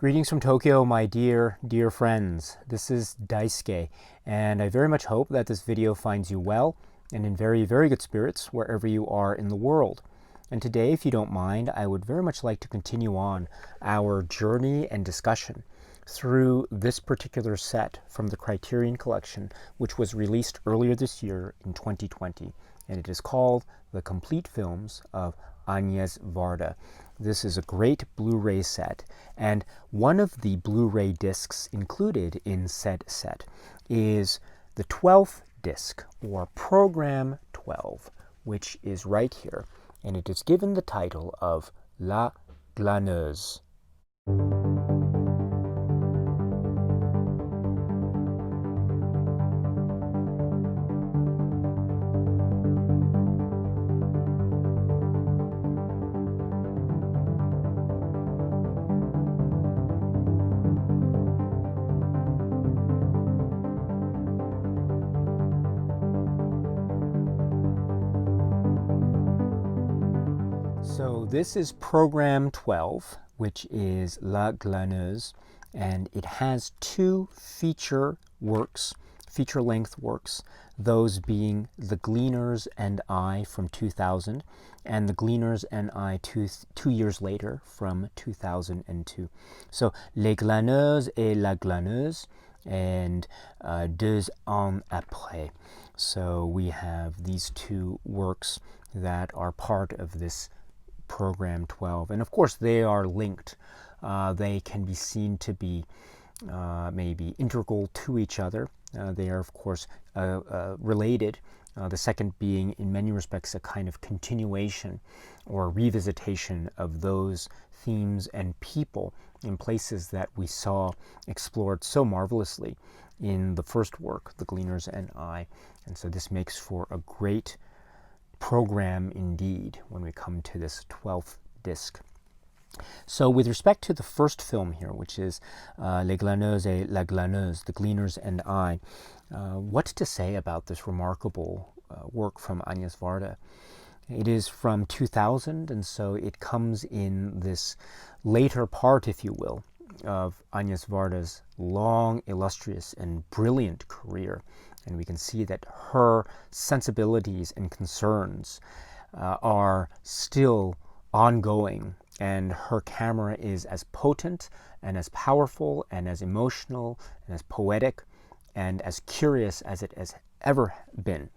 Greetings from Tokyo, my dear friends. This is Daisuke, and I very much hope that this video finds you well and in very good spirits wherever you are in the world. And today, if you don't mind, I would very much like to continue on our journey and discussion through this particular set from the Criterion Collection, which was released earlier this year in 2020, and it is called The Complete Films of Agnès Varda. This is a great Blu-ray set, and one of the Blu-ray discs included in said set is the 12th disc, or Program 12, which is right here, and it is given the title of La Glaneuse. So this is Program 12, which is La Glaneuse, and it has two feature-length works, those being The Gleaners and I from 2000, and The Gleaners and I two years later from 2002. So Les Glaneuses et la Glaneuse, and 2 ans après. So we have these two works that are part of this Program 12, and of course they are linked. They can be seen to be maybe integral to each other. They are of course related, the second being in many respects a kind of continuation or revisitation of those themes and people in places that we saw explored so marvelously in the first work, The Gleaners and I. And so this makes for a great program indeed when we come to this 12th disc. So with respect to the first film here, which is Les Glaneuses et la Glaneuse, The Gleaners and I, what to say about this remarkable work from Agnès Varda? It is from 2000, and so it comes in this later part, if you will, of Agnès Varda's long, illustrious, and brilliant career. And we can see that her sensibilities and concerns are still ongoing, and her camera is as potent and as powerful and as emotional and as poetic and as curious as it has ever been,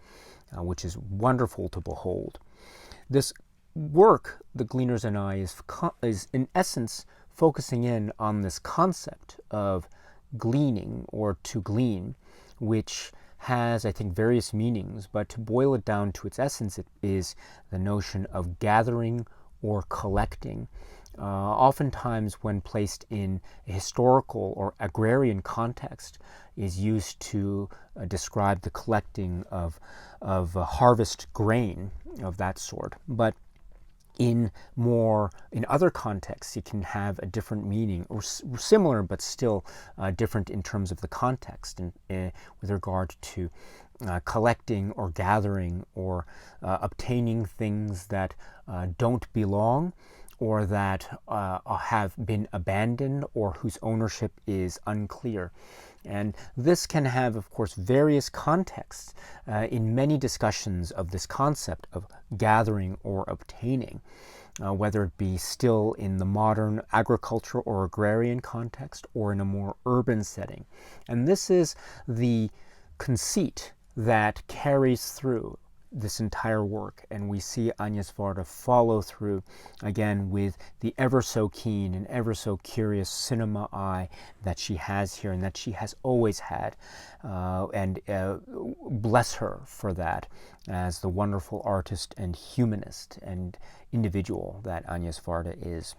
which is wonderful to behold. This work, The Gleaners and I, is in essence focusing in on this concept of gleaning or to glean, which has, I think, various meanings, but to boil it down to its essence, it is the notion of gathering or collecting. Oftentimes, when placed in a historical or agrarian context, is used to describe the collecting of harvest grain of that sort. But in other contexts, it can have a different meaning, or similar but still different in terms of the context, and with regard to collecting or gathering or obtaining things that don't belong, or that have been abandoned, or whose ownership is unclear. And this can have, of course, various contexts in many discussions of this concept of gathering or obtaining, whether it be still in the modern agricultural or agrarian context or in a more urban setting. And this is the conceit that carries through this entire work, and we see Agnès Varda follow through again with the ever so keen and ever so curious cinema eye that she has here and that she has always had, and bless her for that as the wonderful artist and humanist and individual that Agnès Varda is.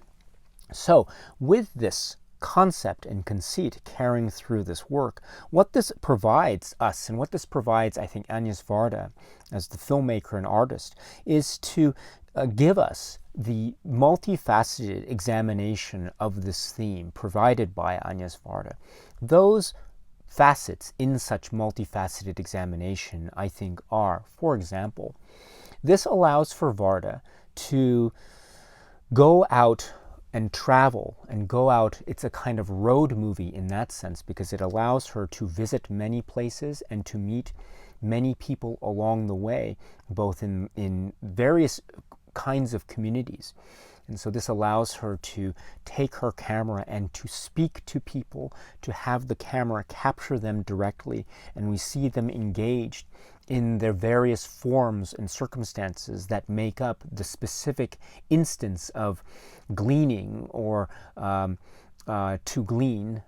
So with this concept and conceit carrying through this work, what this provides us, and what this provides, I think, Agnès Varda as the filmmaker and artist, is to give us the multifaceted examination of this theme provided by Agnès Varda. Those facets in such multifaceted examination, I think, are, for example, this allows for Varda to go out and travel and go out. It's a kind of road movie in that sense, because it allows her to visit many places and to meet many people along the way, both in various kinds of communities. And so this allows her to take her camera and to speak to people, to have the camera capture them directly, and we see them engaged in their various forms and circumstances that make up the specific instance of gleaning, or to glean,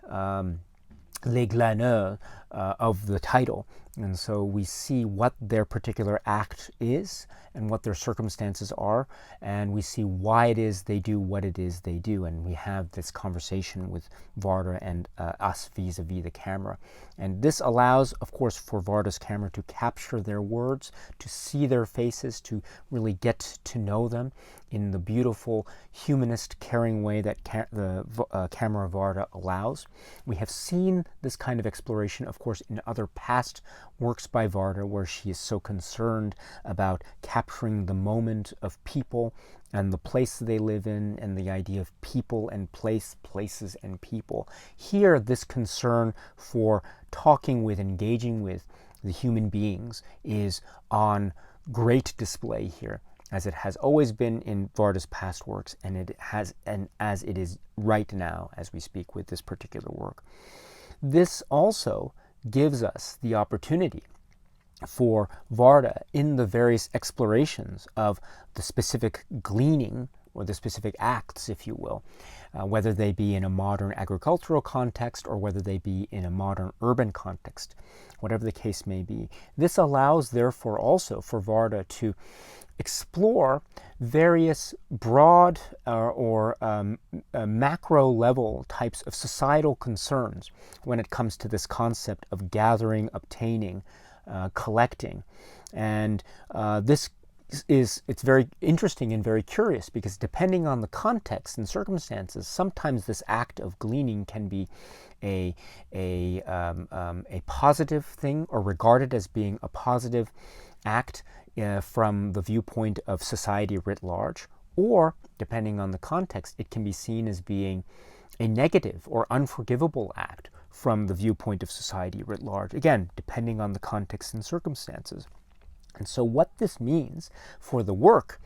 les glaneurs of the title. And so we see what their particular act is and what their circumstances are, and we see why it is they do what it is they do. And we have this conversation with Varda and us vis-a-vis the camera. And this allows, of course, for Varda's camera to capture their words, to see their faces, to really get to know them in the beautiful, humanist, caring way that the camera Varda allows. We have seen this kind of exploration, of course, in other past works by Varda, where she is so concerned about capturing the moment of people and the place they live in, and the idea of people and place, places and people. Here, this concern for talking with, engaging with the human beings is on great display here, as it has always been in Varda's past works, and as it is right now as we speak with this particular work. This also gives us the opportunity for Varda, in the various explorations of the specific gleaning, or the specific acts, if you will, whether they be in a modern agricultural context or whether they be in a modern urban context, whatever the case may be. This allows, therefore, also for Varda to explore various broad or macro level types of societal concerns when it comes to this concept of gathering, obtaining, collecting. And it's very interesting and very curious, because depending on the context and circumstances, sometimes this act of gleaning can be a positive thing, or regarded as being a positive act from the viewpoint of society writ large, or depending on the context, it can be seen as being a negative or unforgivable act from the viewpoint of society writ large, again, depending on the context and circumstances. And so what this means for the work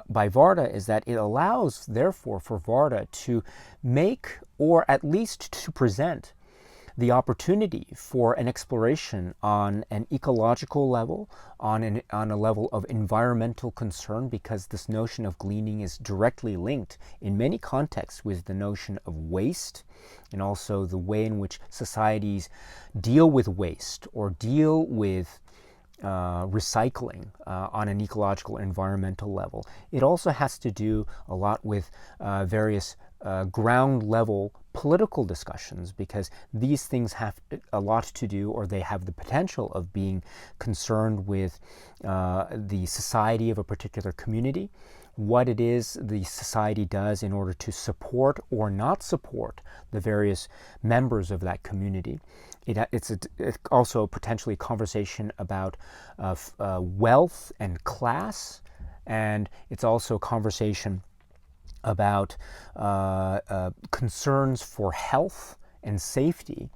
by Varda is that it allows, therefore, for Varda to make, or at least to present, the opportunity for an exploration on an ecological level, on a level of environmental concern, because this notion of gleaning is directly linked in many contexts with the notion of waste, and also the way in which societies deal with waste or deal with recycling on an ecological, environmental level. It also has to do a lot with various ground level political discussions, because these things have a lot to do, or they have the potential of being concerned with the society of a particular community, what it is the society does in order to support or not support the various members of that community. It's also potentially a conversation about wealth and class, and it's also a conversation about concerns for health and safety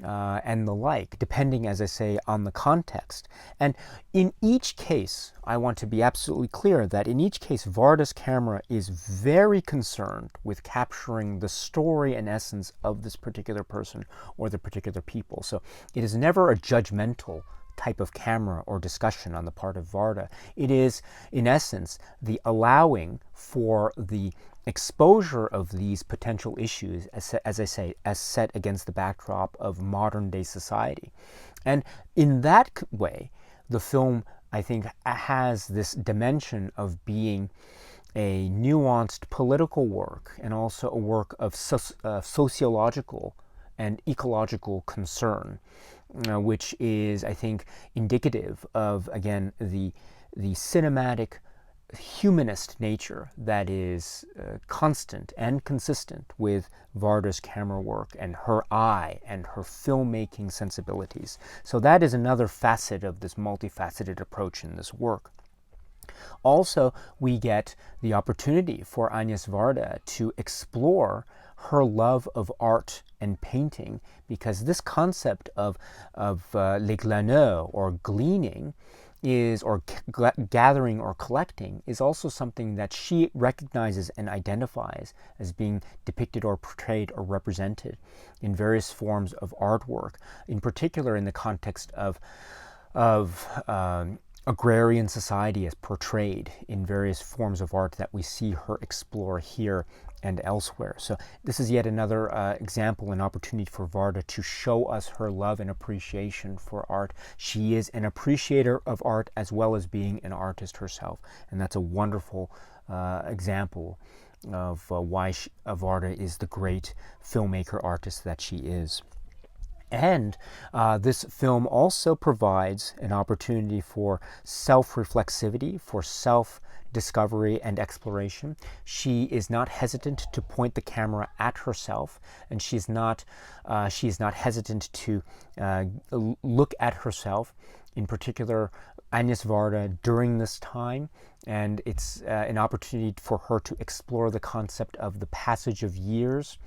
and the like, depending, as I say, on the context. And in each case, I want to be absolutely clear that in each case, Varda's camera is very concerned with capturing the story and essence of this particular person or the particular people. So it is never a judgmental type of camera or discussion on the part of Varda. It is, in essence, the allowing for the exposure of these potential issues, as I say, as set against the backdrop of modern day society. And in that way, the film, I think, has this dimension of being a nuanced political work, and also a work of sociological and ecological concern, which is, I think, indicative of, again, the cinematic humanist nature that is constant and consistent with Varda's camera work and her eye and her filmmaking sensibilities. So that is another facet of this multifaceted approach in this work. Also, we get the opportunity for Agnès Varda to explore her love of art and painting, because this concept of les glaneurs, or gleaning, or gathering or collecting, is also something that she recognizes and identifies as being depicted or portrayed or represented in various forms of artwork, in particular in the context of agrarian society as portrayed in various forms of art that we see her explore here and elsewhere. So this is yet another example and opportunity for Varda to show us her love and appreciation for art. She is an appreciator of art as well as being an artist herself, and that's a wonderful example of why Varda is the great filmmaker artist that she is. And this film also provides an opportunity for self-reflexivity, for self-discovery and exploration. She is not hesitant to point the camera at herself, and she is not hesitant to look at herself. In particular, Agnès Varda during this time, and it's an opportunity for her to explore the concept of the passage of years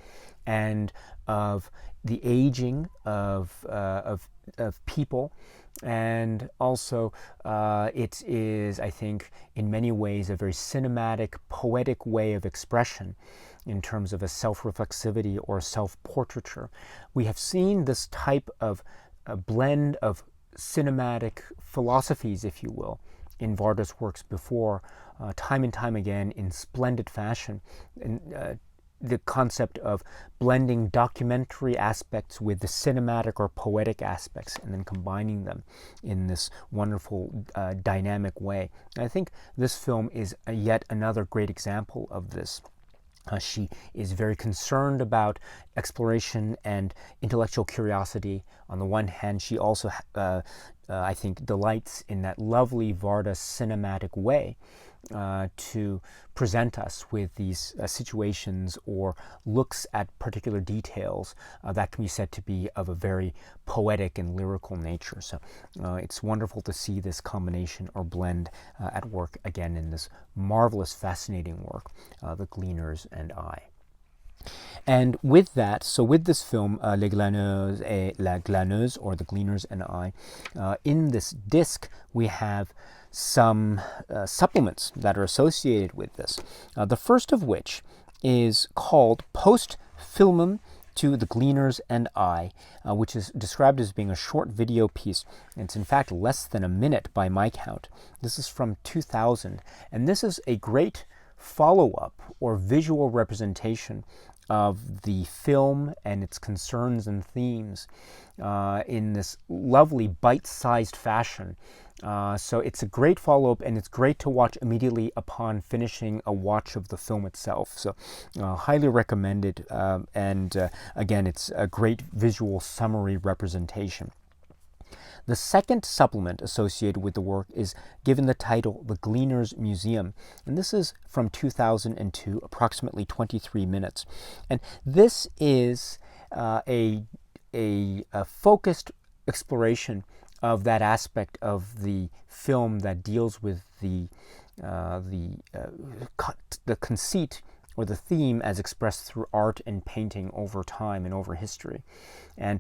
and of the aging of people. And also it is, I think, in many ways a very cinematic, poetic way of expression in terms of a self-reflexivity or self-portraiture. We have seen this type of a blend of cinematic philosophies, if you will, in Varda's works before, time and time again, in splendid fashion. And the concept of blending documentary aspects with the cinematic or poetic aspects, and then combining them in this wonderful dynamic way. And I think this film is yet another great example of this. She is very concerned about exploration and intellectual curiosity. On the one hand, she also, I think, delights in that lovely Varda cinematic way to present us with these situations or looks at particular details that can be said to be of a very poetic and lyrical nature. So it's wonderful to see this combination or blend at work again in this marvelous, fascinating work, The Gleaners and I. And with that, so with this film, Les Glaneuses et la Glaneuse, or The Gleaners and I, in this disc we have some supplements that are associated with this. The first of which is called Post Filmum to The Gleaners and I, which is described as being a short video piece. It's in fact less than a minute by my count. This is from 2000, and this is a great follow-up or visual representation of the film and its concerns and themes in this lovely bite-sized fashion. So it's a great follow-up, and it's great to watch immediately upon finishing a watch of the film itself. So highly recommended, and again, it's a great visual summary representation. The second supplement associated with the work is given the title The Gleaners Museum, and this is from 2002, approximately 23 minutes. And this is a focused exploration of that aspect of the film that deals with the conceit or the theme as expressed through art and painting over time and over history. And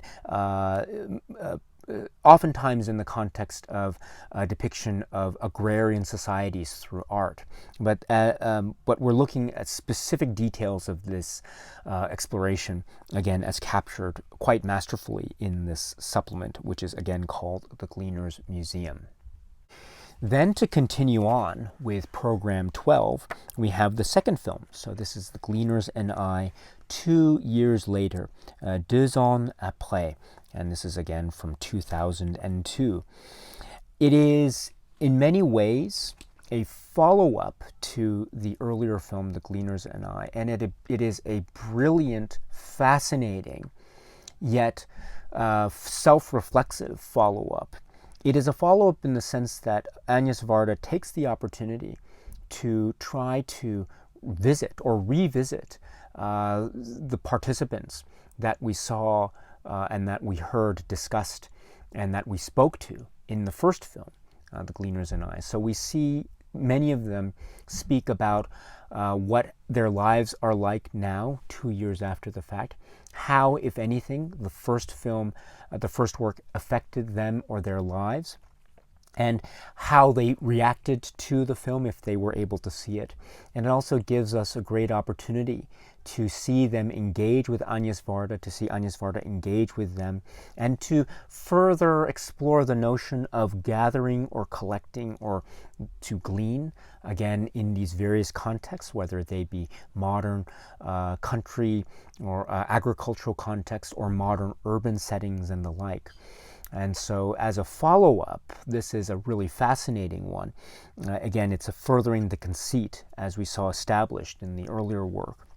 oftentimes in the context of a depiction of agrarian societies through art. But we're looking at specific details of this exploration, again, as captured quite masterfully in this supplement, which is again called The Gleaners Museum. Then to continue on with program 12, we have the second film. So this is The Gleaners and I, 2 years later, 2 ans après. And this is again from 2002. It is in many ways a follow-up to the earlier film, The Gleaners and I, and it is a brilliant, fascinating, yet self-reflexive follow-up. It is a follow-up in the sense that Agnès Varda takes the opportunity to try to visit or revisit the participants that we saw and that we heard discussed and that we spoke to in the first film, The Gleaners and I. So we see many of them speak about what their lives are like now, 2 years after the fact, how, if anything, the first film, the first work affected them or their lives, and how they reacted to the film if they were able to see it. And it also gives us a great opportunity to see them engage with Agnès Varda, to see Agnès Varda engage with them, and to further explore the notion of gathering or collecting or to glean, again, in these various contexts, whether they be modern country or agricultural context or modern urban settings and the like. And so as a follow-up, this is a really fascinating one. Again, it's a furthering the conceit, as we saw established in the earlier work.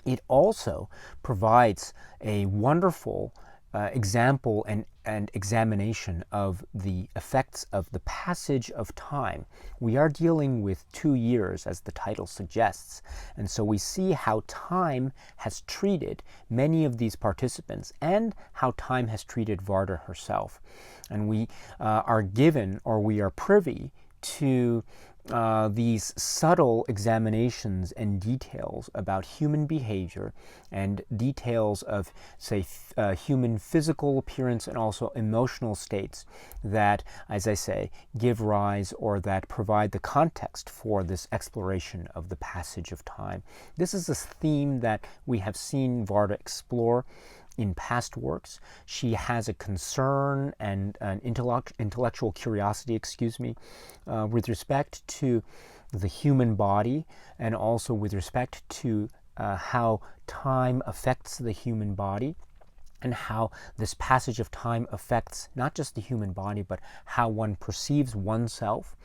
It also provides a wonderful example and examination of the effects of the passage of time. We are dealing with 2 years, as the title suggests, and so we see how time has treated many of these participants and how time has treated Varda herself. And we are given, or we are privy to these subtle examinations and details about human behavior and details of, say, human physical appearance and also emotional states that, as I say, give rise or that provide the context for this exploration of the passage of time. This is a theme that we have seen Varda explore in past works. She has a concern and an intellectual curiosity, with respect to the human body, and also with respect to how time affects the human body, and how this passage of time affects not just the human body, but how one perceives oneself,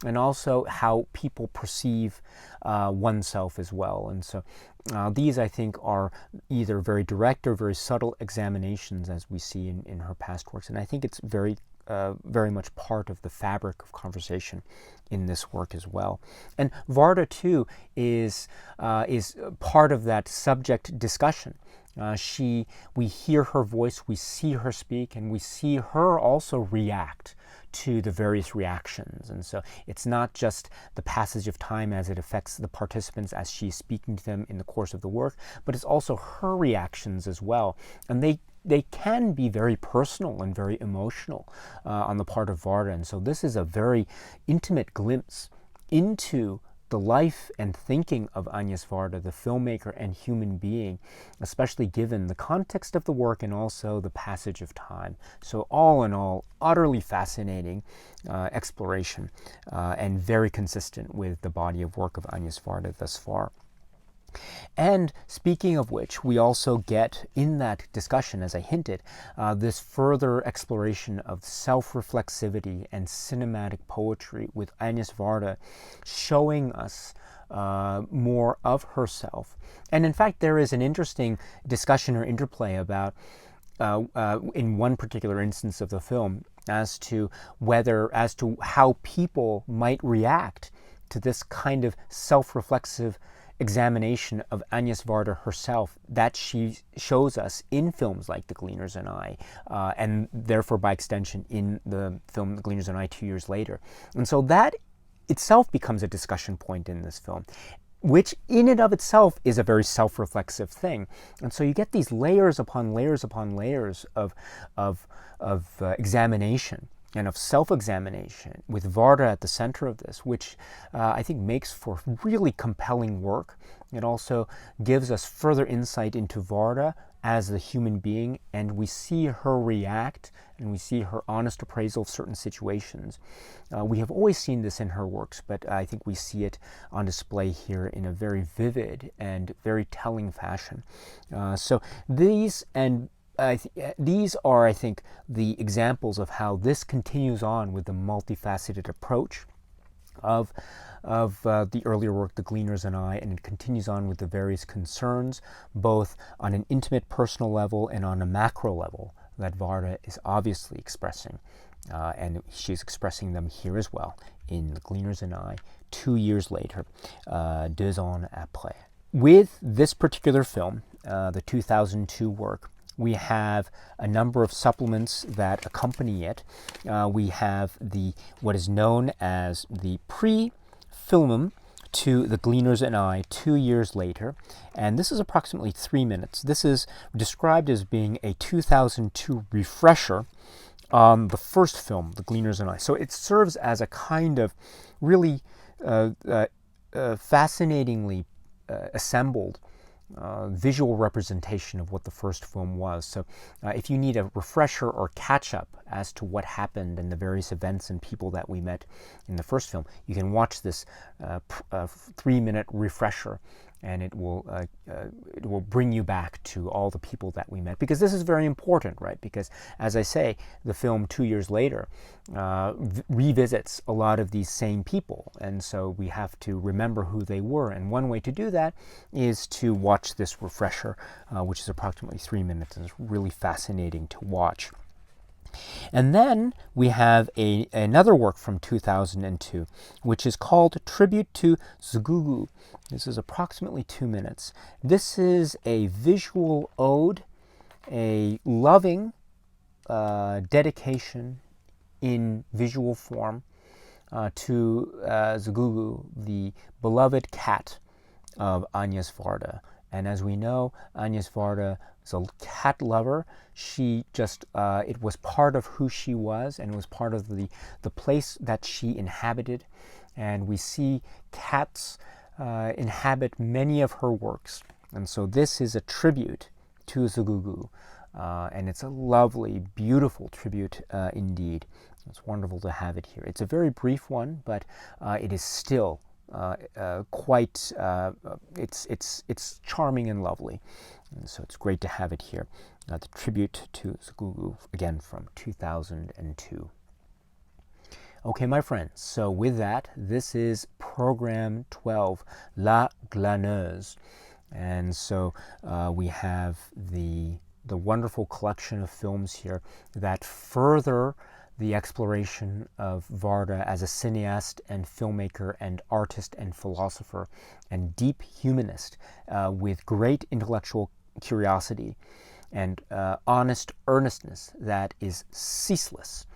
and also how people perceive oneself as well. And so these, I think, are either very direct or very subtle examinations, as we see in her past works. And I think it's very much part of the fabric of conversation in this work as well. And Varda, too, is part of that subject discussion. We hear her voice, we see her speak, and we see her also react to the various reactions. And so it's not just the passage of time as it affects the participants as she's speaking to them in the course of the work, but it's also her reactions as well. And they can be very personal and very emotional on the part of Varda. And so this is a very intimate glimpse into the life and thinking of Agnès Varda, the filmmaker and human being, especially given the context of the work and also the passage of time. So all in all, utterly fascinating exploration and very consistent with the body of work of Agnès Varda thus far. And speaking of which, we also get in that discussion, as I hinted, this further exploration of self-reflexivity and cinematic poetry with Agnès Varda showing us more of herself. And in fact, there is an interesting discussion or interplay about, in one particular instance of the film, as to how people might react to this kind of self-reflexive examination of Agnès Varda herself that she shows us in films like The Gleaners and I, and therefore by extension in the film The Gleaners and I 2 years later. And so that itself becomes a discussion point in this film, which in and of itself is a very self-reflexive thing. And so you get these layers upon layers upon layers of examination and of self-examination, with Varda at the center of this, which I think makes for really compelling work. It also gives us further insight into Varda as the human being, and we see her react, and we see her honest appraisal of certain situations. We have always seen this in her works, but I think we see it on display here in a very vivid and very telling fashion. So these are, I think, the examples of how this continues on with the multifaceted approach of the earlier work, The Gleaners and I, and it continues on with the various concerns, both on an intimate personal level and on a macro level, that Varda is obviously expressing. And she's expressing them here as well in The Gleaners and I, 2 years later, 2 ans après. With this particular film, the 2002 work, we have a number of supplements that accompany it. We have what is known as the film to The Gleaners and I 2 years later, and this is approximately 3 minutes. This is described as being a 2002 refresher on the first film, The Gleaners and I. So it serves as a kind of really fascinatingly assembled visual representation of what the first film was. So if you need a refresher or catch-up as to what happened and the various events and people that we met in the first film, you can watch this 3-minute refresher, and it will bring you back to all the people that we met, because this is very important, right? Because, as I say, the film 2 years later revisits a lot of these same people, and so we have to remember who they were. And one way to do that is to watch this refresher, which is approximately 3 minutes, and it's really fascinating to watch. And then we have another work from 2002, which is called Tribute to Zugugu. This is approximately 2 minutes. This is a visual ode, a loving dedication in visual form to Zugugu, the beloved cat of Agnès Varda. And as we know, Agnès Varda is a cat lover. She just, it was part of who she was, and it was part of the place that she inhabited. And we see cats inhabit many of her works. And so this is a tribute to Zugugu. And it's a lovely, beautiful tribute indeed. It's wonderful to have it here. It's a very brief one, but it is still quite, it's charming and lovely. And so it's great to have it here. The tribute to Zugugu, again from 2002. Okay, my friends, so with that, this is program 12, La Glaneuse. And so we have the wonderful collection of films here that further the exploration of Varda as a cineast and filmmaker and artist and philosopher and deep humanist with great intellectual curiosity and honest earnestness that is ceaseless.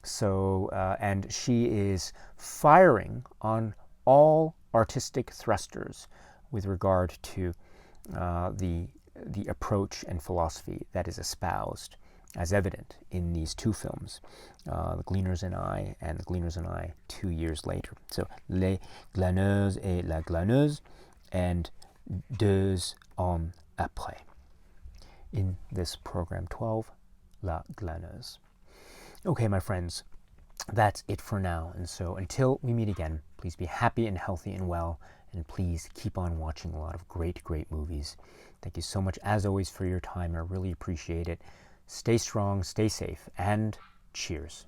So, and she is firing on all artistic thrusters with regard to the approach and philosophy that is espoused, as evident in these two films, The Gleaners and I, and The Gleaners and I 2 years later. So, Les Glaneuses et la Glaneuse, and 2 ans après. In this program 12, La Glaneuse. Okay, my friends, that's it for now. And so until we meet again, please be happy and healthy and well, and please keep on watching a lot of great, great movies. Thank you so much, as always, for your time. I really appreciate it. Stay strong, stay safe, and cheers.